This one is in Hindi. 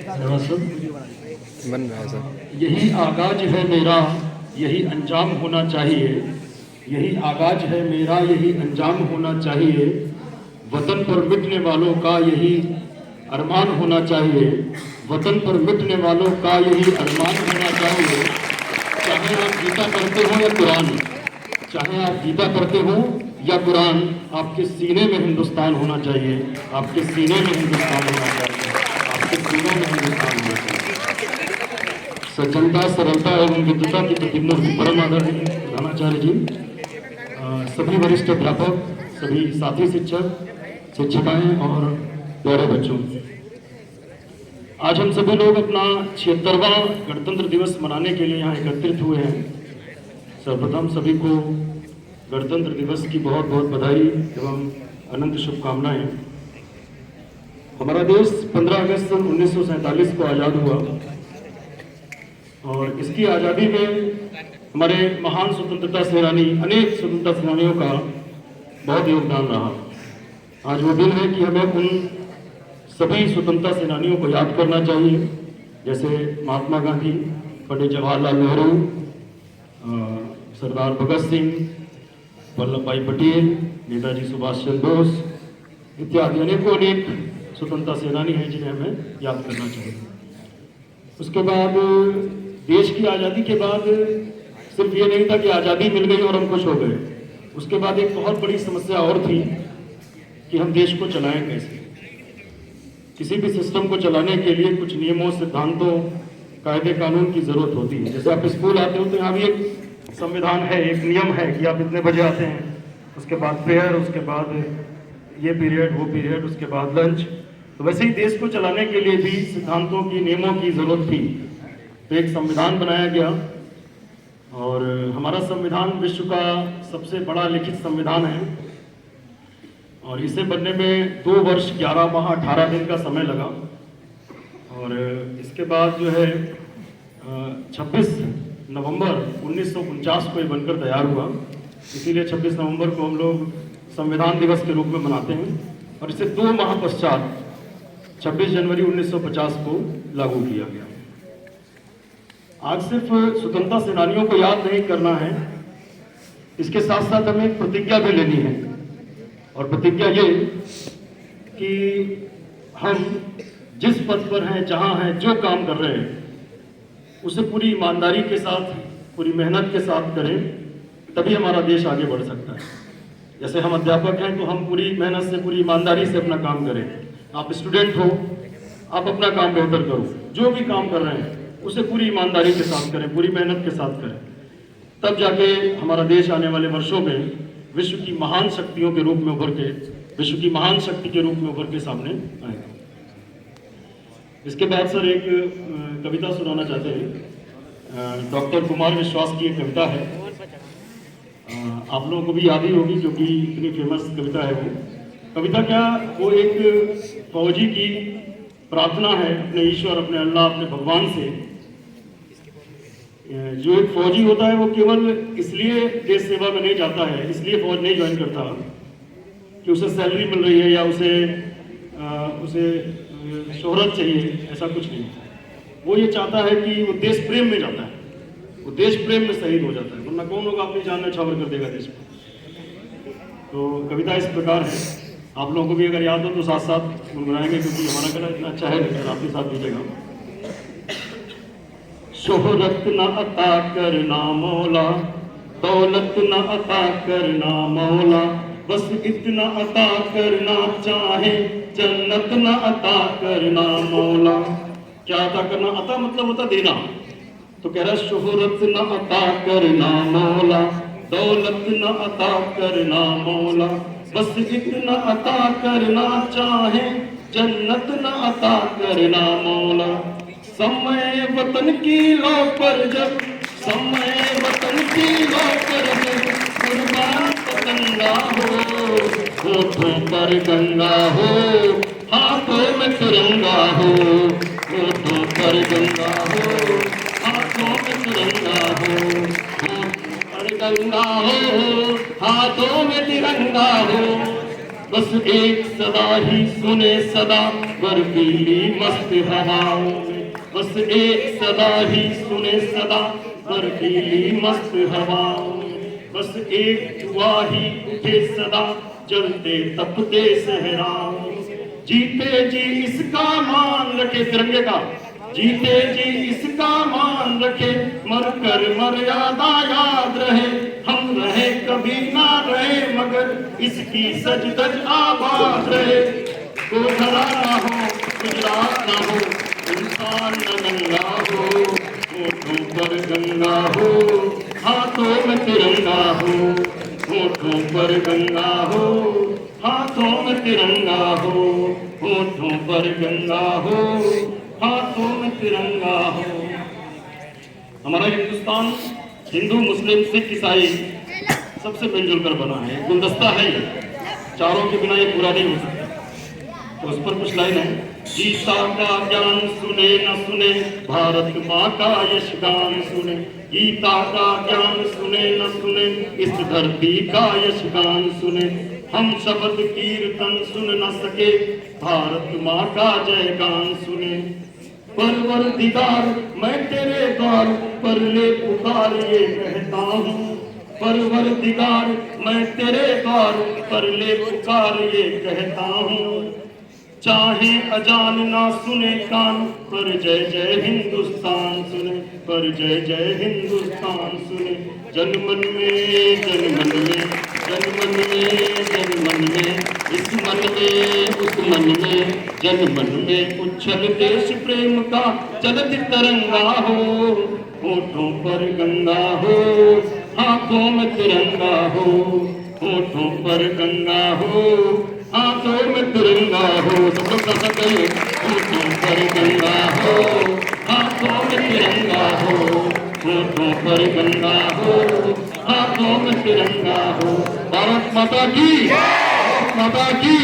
बन रहा है सर। यही आगाज है मेरा, यही अंजाम होना चाहिए। यही आगाज है मेरा, यही अंजाम होना चाहिए। वतन पर मिटने वालों का यही अरमान होना चाहिए। वतन पर मिटने वालों का यही अरमान होना चाहिए। चाहे आप गीता पढ़ते हो या कुरान, चाहे आप गीता पढ़ते हो या कुरान, आपके सीने में हिंदुस्तान होना चाहिए। आपके सीने में हिंदुस्तान होना चाहिए। आपके सीने में हिंदुस्तान होना चाहिए। सज्जनता, सरलता एवं विद्वता की प्रतिमूर्ति परम आदरणीय प्रधानाचार्य जी, सभी वरिष्ठ अध्यापक, सभी साथी शिक्षक, शिक्षिकाएं और प्यारे बच्चों, आज हम सभी लोग अपना 76वां गणतंत्र दिवस मनाने के लिए यहाँ एकत्रित हुए हैं। सर्वप्रथम सभी को गणतंत्र दिवस की बहुत बहुत बधाई एवं अनंत शुभकामनाएं। हमारा देश 15 अगस्त 1947 को आज़ाद हुआ और इसकी आज़ादी में हमारे महान स्वतंत्रता सेनानी, अनेक स्वतंत्रता सेनानियों का बहुत योगदान रहा। आज वो दिन है कि हमें उन सभी स्वतंत्रता सेनानियों को याद करना चाहिए, जैसे महात्मा गांधी, पंडित जवाहरलाल नेहरू, सरदार भगत सिंह, वल्लभ भाई पटेल, नेताजी सुभाष चंद्र बोस इत्यादि अनेक स्वतंत्रता सेनानी हैं जिन्हें हमें याद करना चाहिए। उसके बाद देश की आज़ादी के बाद सिर्फ ये नहीं था कि आज़ादी मिल गई और हम खुश हो गए। उसके बाद एक बहुत बड़ी समस्या और थी कि हम देश को चलाएं कैसे। किसी भी सिस्टम को चलाने के लिए कुछ नियमों, सिद्धांतों, कायदे कानून की जरूरत होती है। जैसे आप स्कूल आते हो तो यहाँ भी एक संविधान है, एक नियम है कि आप इतने बजे आते हैं, उसके बाद प्रेयर, उसके बाद ये पीरियड, वो पीरियड, उसके बाद लंच। तो वैसे ही देश को चलाने के लिए भी सिद्धांतों की, नियमों की जरूरत थी। तो एक संविधान बनाया गया और हमारा संविधान विश्व का सबसे बड़ा लिखित संविधान है और इसे बनने में 2 वर्ष 11 माह 18 दिन का समय लगा। और इसके बाद जो है 26 नवंबर 1949 को ये बनकर तैयार हुआ। इसीलिए 26 नवंबर को हम लोग संविधान दिवस के रूप में मनाते हैं और इसे 2 माह पश्चात 26 जनवरी 1950 को लागू किया गया। आज सिर्फ स्वतंत्रता सेनानियों को याद नहीं करना है, इसके साथ साथ हमें एक प्रतिज्ञा भी लेनी है। और प्रतिज्ञा ये कि हम जिस पद पर हैं, जहां हैं, जो काम कर रहे हैं, उसे पूरी ईमानदारी के साथ, पूरी मेहनत के साथ करें, तभी हमारा देश आगे बढ़ सकता है। जैसे हम अध्यापक हैं तो हम पूरी मेहनत से, पूरी ईमानदारी से अपना काम करें। आप स्टूडेंट हो, आप अपना काम बेहतर करो। जो भी काम कर रहे हैं उसे पूरी ईमानदारी के साथ करें, पूरी मेहनत के साथ करें, तब जाके हमारा देश आने वाले वर्षों में विश्व की महान शक्तियों के रूप में उभर के, विश्व की महान शक्ति के रूप में उभर के सामने आएगा। इसके बाद सर एक कविता सुनाना चाहते हैं। डॉक्टर कुमार विश्वास की एक कविता है, आप लोगों को भी याद ही होगी क्योंकि इतनी फेमस कविता है वो। कविता क्या, वो एक फौजी की प्रार्थना है अपने ईश्वर, अपने अल्लाह, अपने भगवान से। जो एक फौजी होता है वो केवल इसलिए देश सेवा में नहीं जाता है, इसलिए फौज नहीं ज्वाइन करता कि उसे सैलरी मिल रही है या उसे शोहरत चाहिए, ऐसा कुछ नहीं। वो ये चाहता है कि वो देश प्रेम में जाता है, वो देश प्रेम में शहीद हो जाता है, वरना कौन होगा अपनी जान न्यौछावर कर देगा देश को। तो कविता इस प्रकार है, आप लोगों को भी अगर याद हो तो साथ साथ गुनगुनाएंगे क्योंकि हमारा गला इतना अच्छा है नहीं, आप भी साथ दीजिएगा। शोहरत न अता करना मौला, दौलत न अता करना मौला, बस इतना अता करना चाहे, जन्नत न अता करना मौला। क्या अता करना? अता मतलब होता देना। तो कह रहा शोहरत न अता करना मौला, दौलत न अता करना मौला, बस इतना अता करना चाहे, जन्नत न अता करना मौला। समय वतन की लो पर जब, समय वतन की लो पर जब, कुर्बान पतंगा हो, होठों पर गंगा हो, हाथों में तिरंगा हो, होठों पर गंगा हो, हाथों में तिरंगा हो, होठों पर गंगा हो, हाथों में तिरंगा हो, बस एक सदा ही सुने सदा बर्फीली मस्त हवाओं में, बस एक सदा ही सुने सदा बर्फीली मस्त हवाओं में, बस एक दुआ ही उठे सदा जलते तपते सहराओं में। जीते जी इसका मान रखे, तिरंगे का जीते जी इसका मान रखे, मर कर मर्यादा याद रहे, हम रहे कभी ना रहे मगर इसकी सज धज आबाद रहे। गोधरा ना हो गुजरात ना हो, इंसान न गंगा हो, होठों पर गंगा हो, हाथों में तिरंगा हो, होठों पर गंगा हो, हाथों में तिरंगा हो, होठों पर गंगा हो, हाथों में तिरंगा हो। हमारा हिंदुस्तान हिंदू मुस्लिम सिख ईसाई सबसे मिलजुल कर बना है, गुलदस्ता है ये, चारों के बिना ये पूरा नहीं हो सकता। तो उस पर कुछ लाइन है, गीता का ज्ञान सुने न सुने, भारत माँ का यश गान सुने, गीता का ज्ञान सुने न सुने, इस धरती का यश गान सुने, हम शब्द कीर्तन सुन न सके, भारत माँ का जय गान सुने। परवरदिगार मैं तेरे द्वार पर ले पुकार ये कहता हूँ, परवरदिगार मैं तेरे द्वार पर ले पुकार ये कहता हूँ, चाहे अजान ना सुने कान, पर जय जय हिंदुस्तान सुने, पर जय जय हिंदुस्तान सुने। जनमन में जनमन में जनमन में जनमन में, इस मन में उस मन में, जनमन में उच्छल देश प्रेम का चलत तिरंगा हो, होठों पर गंगा हो, हाथों में तिरंगा हो, होठों पर गंगा हो, हाथों में तिरंगा हो। सब लोग कर सकते हैं, होठों पर गंगा हो, हाथों में तिरंगा हो, होठों पर गंगा हो, हाथों में तिरंगा हो। भारत माता की, भारत माता की।